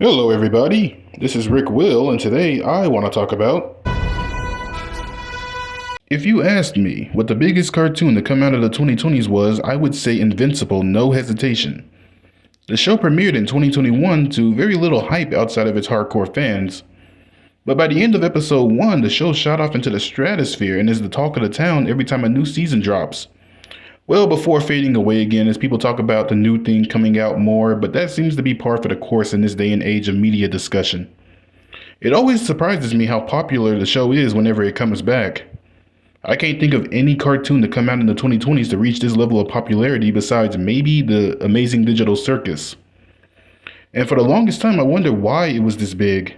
Hello, everybody. This is Rick Will, and today I want to talk about. If you asked me what the biggest cartoon to come out of the 2020s was, I would say Invincible, no hesitation. The show premiered in 2021 to very little hype outside of its hardcore fans. But by the end of episode 1, the show shot off into the stratosphere and is the talk of the town every time a new season drops. Well, before fading away again as people talk about the new thing coming out more, but that seems to be par for the course in this day and age of media discussion. It always surprises me how popular the show is whenever it comes back. I can't think of any cartoon to come out in the 2020s to reach this level of popularity besides maybe the Amazing Digital Circus. And for the longest time I wondered why it was this big.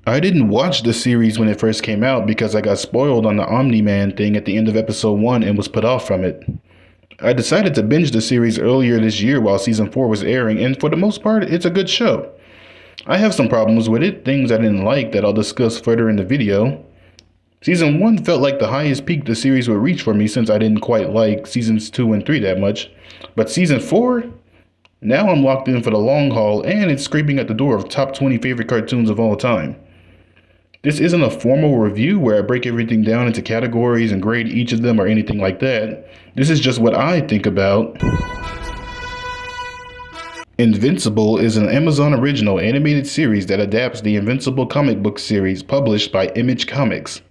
I didn't watch the series when it first came out because I got spoiled on the Omni-Man thing at the end of episode 1 and was put off from it. I decided to binge the series earlier this year while season 4 was airing, and for the most part, it's a good show. I have some problems with it, things I didn't like that I'll discuss further in the video. Season 1 felt like the highest peak the series would reach for me since I didn't quite like seasons 2 and 3 that much. But season 4? Now I'm locked in for the long haul, and it's scraping at the door of top 20 favorite cartoons of all time. This isn't a formal review where I break everything down into categories and grade each of them or anything like that. This is just what I think about. Invincible is an Amazon original animated series that adapts the Invincible comic book series published by Image Comics.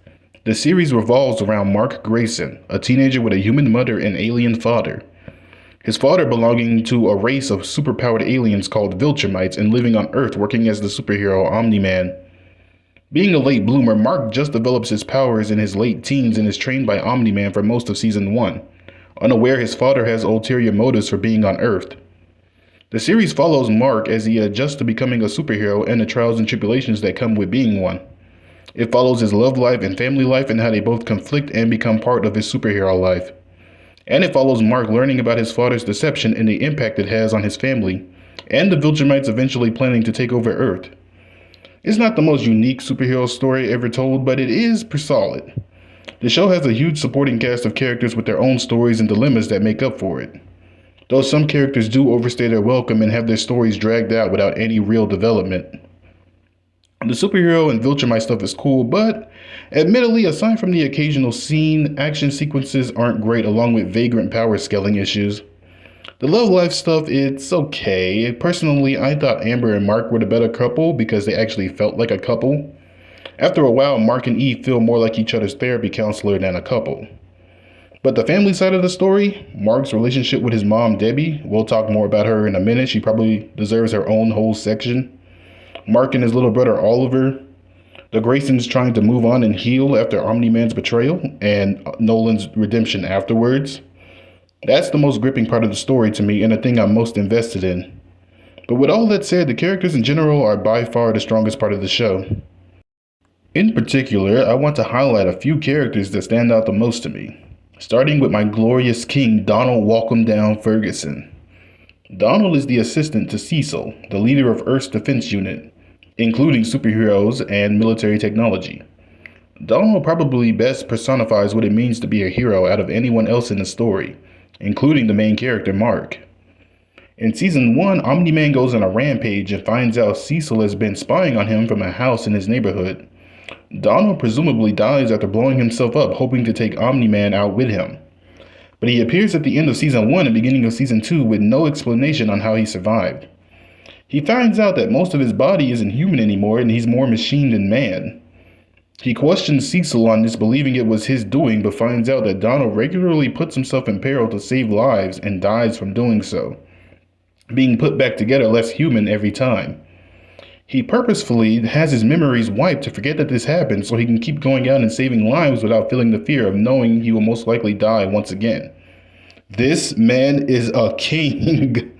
The series revolves around Mark Grayson, a teenager with a human mother and alien father. His father belonging to a race of superpowered aliens called Viltrumites and living on Earth working as the superhero Omni-Man. Being a late bloomer, Mark just develops his powers in his late teens and is trained by Omni-Man for most of season 1, unaware his father has ulterior motives for being on Earth. The series follows Mark as he adjusts to becoming a superhero and the trials and tribulations that come with being one. It follows his love life and family life and how they both conflict and become part of his superhero life. And it follows Mark learning about his father's deception and the impact it has on his family, and the Viltrumites eventually planning to take over Earth. It's not the most unique superhero story ever told, but it is pretty solid. The show has a huge supporting cast of characters with their own stories and dilemmas that make up for it. Though some characters do overstay their welcome and have their stories dragged out without any real development. The superhero and Viltrumite stuff is cool, but admittedly, aside from the occasional scene, action sequences aren't great along with vagrant power scaling issues. The love life stuff, it's okay. Personally, I thought Amber and Mark were the better couple because they actually felt like a couple. After a while, Mark and Eve feel more like each other's therapy counselor than a couple. But the family side of the story, Mark's relationship with his mom, Debbie, we'll talk more about her in a minute. She probably deserves her own whole section. Mark and his little brother, Oliver. The Graysons trying to move on and heal after Omni-Man's betrayal, and Nolan's redemption afterwards. That's the most gripping part of the story to me and the thing I'm most invested in. But with all that said, the characters in general are by far the strongest part of the show. In particular, I want to highlight a few characters that stand out the most to me, starting with my glorious king Donald Walcom Down Ferguson. Donald is the assistant to Cecil, the leader of Earth's defense unit, including superheroes and military technology. Donald probably best personifies what it means to be a hero out of anyone else in the story, including the main character, Mark. In season 1, Omni-Man goes on a rampage and finds out Cecil has been spying on him from a house in his neighborhood. Donald presumably dies after blowing himself up, hoping to take Omni-Man out with him. But he appears at the end of season 1 and beginning of season 2 with no explanation on how he survived. He finds out that most of his body isn't human anymore and he's more machine than man. He questions Cecil on this, believing it was his doing, but finds out that Donald regularly puts himself in peril to save lives and dies from doing so, being put back together less human every time. He purposefully has his memories wiped to forget that this happened so he can keep going out and saving lives without feeling the fear of knowing he will most likely die once again. This man is a king.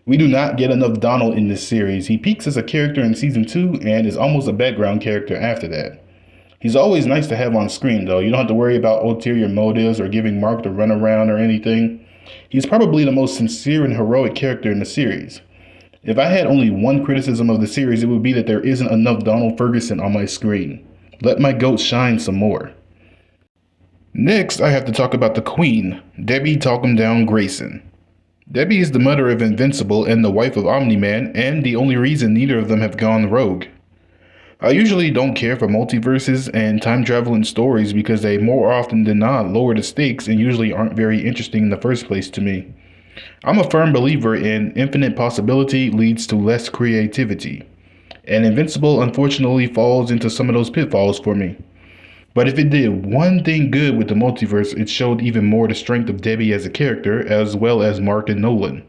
We do not get enough Donald in this series. He peaks as a character in season 2 and is almost a background character after that. He's always nice to have on screen though. You don't have to worry about ulterior motives or giving Mark the runaround or anything. He's probably the most sincere and heroic character in the series. If I had only one criticism of the series, it would be that there isn't enough Donald Ferguson on my screen. Let my goat shine some more. Next, I have to talk about the Queen, Debbie Talcum Down Grayson. Debbie is the mother of Invincible and the wife of Omni-Man, and the only reason neither of them have gone rogue. I usually don't care for multiverses and time travel in stories because they more often than not lower the stakes and usually aren't very interesting in the first place to me. I'm a firm believer in infinite possibility leads to less creativity, and Invincible unfortunately falls into some of those pitfalls for me. But if it did one thing good with the multiverse, it showed even more the strength of Debbie as a character, as well as Mark and Nolan.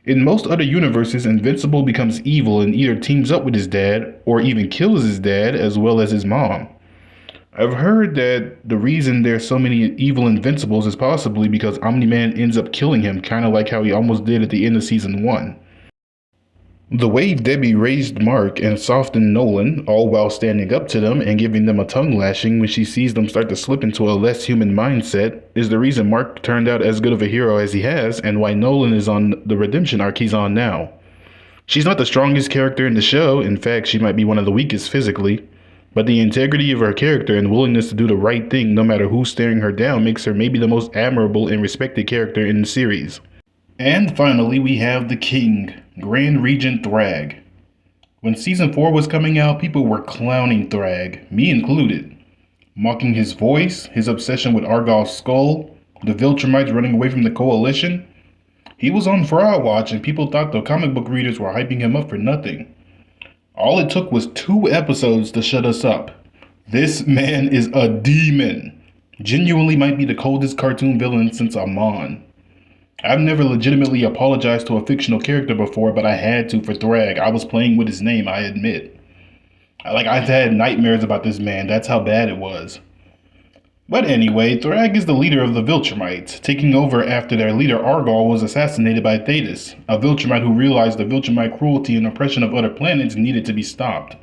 In most other universes, Invincible becomes evil and either teams up with his dad or even kills his dad as well as his mom. I've heard that the reason there's so many evil Invincibles is possibly because Omni-Man ends up killing him, kind of like how he almost did at the end of season 1. The way Debbie raised Mark and softened Nolan, all while standing up to them and giving them a tongue lashing when she sees them start to slip into a less human mindset, is the reason Mark turned out as good of a hero as he has and why Nolan is on the redemption arc he's on now. She's not the strongest character in the show, in fact she might be one of the weakest physically, but the integrity of her character and willingness to do the right thing no matter who's staring her down makes her maybe the most admirable and respected character in the series. And finally, we have the King, Grand Regent Thrag. When season 4 was coming out, people were clowning Thrag, me included. Mocking his voice, his obsession with Argos skull, the Viltrumites running away from the Coalition. He was on Fraud Watch and people thought the comic book readers were hyping him up for nothing. All it took was 2 episodes to shut us up. This man is a demon. Genuinely might be the coldest cartoon villain since Amon. I've never legitimately apologized to a fictional character before, but I had to for Thrag. I was playing with his name, I admit. I've had nightmares about this man, that's how bad it was. But anyway, Thrag is the leader of the Viltrumites, taking over after their leader Argol was assassinated by Thetis, a Viltrumite who realized the Viltrumite cruelty and oppression of other planets needed to be stopped.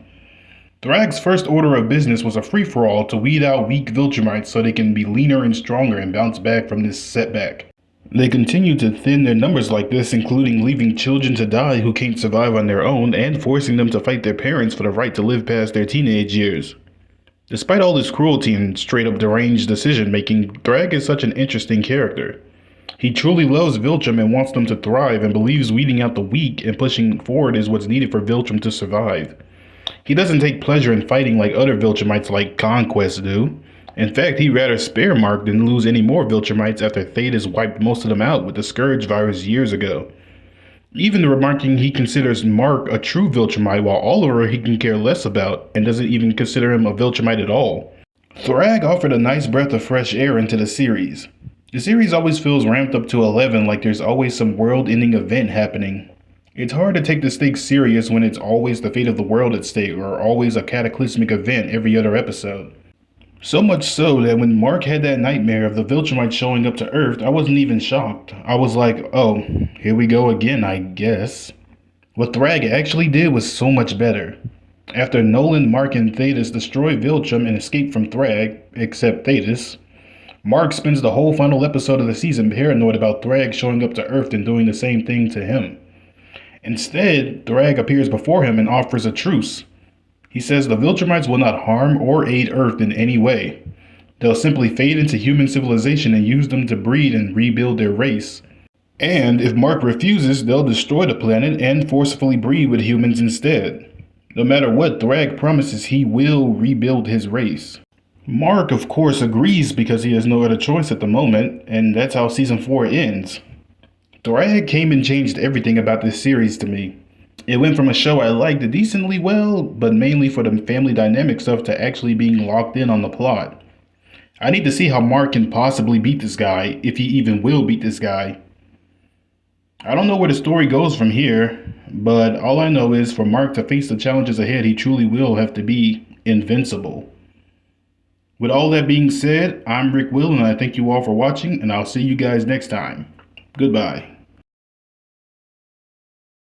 Thrag's first order of business was a free-for-all to weed out weak Viltrumites so they can be leaner and stronger and bounce back from this setback. They continue to thin their numbers like this, including leaving children to die who can't survive on their own and forcing them to fight their parents for the right to live past their teenage years. Despite all this cruelty and straight-up deranged decision-making, Thrag is such an interesting character. He truly loves Viltrum and wants them to thrive and believes weeding out the weak and pushing forward is what's needed for Viltrum to survive. He doesn't take pleasure in fighting like other Viltrumites like Conquest do. In fact, he'd rather spare Mark than lose any more Viltrumites after Thetis wiped most of them out with the Scourge virus years ago. Even remarking he considers Mark a true Viltrumite while Oliver he can care less about and doesn't even consider him a Viltrumite at all. Thrag offered a nice breath of fresh air into the series. The series always feels ramped up to 11 like there's always some world-ending event happening. It's hard to take the stakes serious when it's always the fate of the world at stake or always a cataclysmic event every other episode. So much so that when Mark had that nightmare of the Viltrumites showing up to Earth, I wasn't even shocked. I was like, oh, here we go again, I guess. What Thrag actually did was so much better. After Nolan, Mark, and Thetis destroy Viltrum and escape from Thrag, except Thetis, Mark spends the whole final episode of the season paranoid about Thrag showing up to Earth and doing the same thing to him. Instead, Thrag appears before him and offers a truce. He says the Viltrumites will not harm or aid Earth in any way. They'll simply fade into human civilization and use them to breed and rebuild their race. And if Mark refuses, they'll destroy the planet and forcefully breed with humans instead. No matter what, Thrag promises he will rebuild his race. Mark, of course, agrees because he has no other choice at the moment, and that's how season 4 ends. Thrag came and changed everything about this series to me. It went from a show I liked decently well, but mainly for the family dynamic stuff, to actually being locked in on the plot. I need to see how Mark can possibly beat this guy, if he even will beat this guy. I don't know where the story goes from here, but all I know is for Mark to face the challenges ahead, he truly will have to be invincible. With all that being said, I'm Rick Will, and I thank you all for watching, and I'll see you guys next time. Goodbye.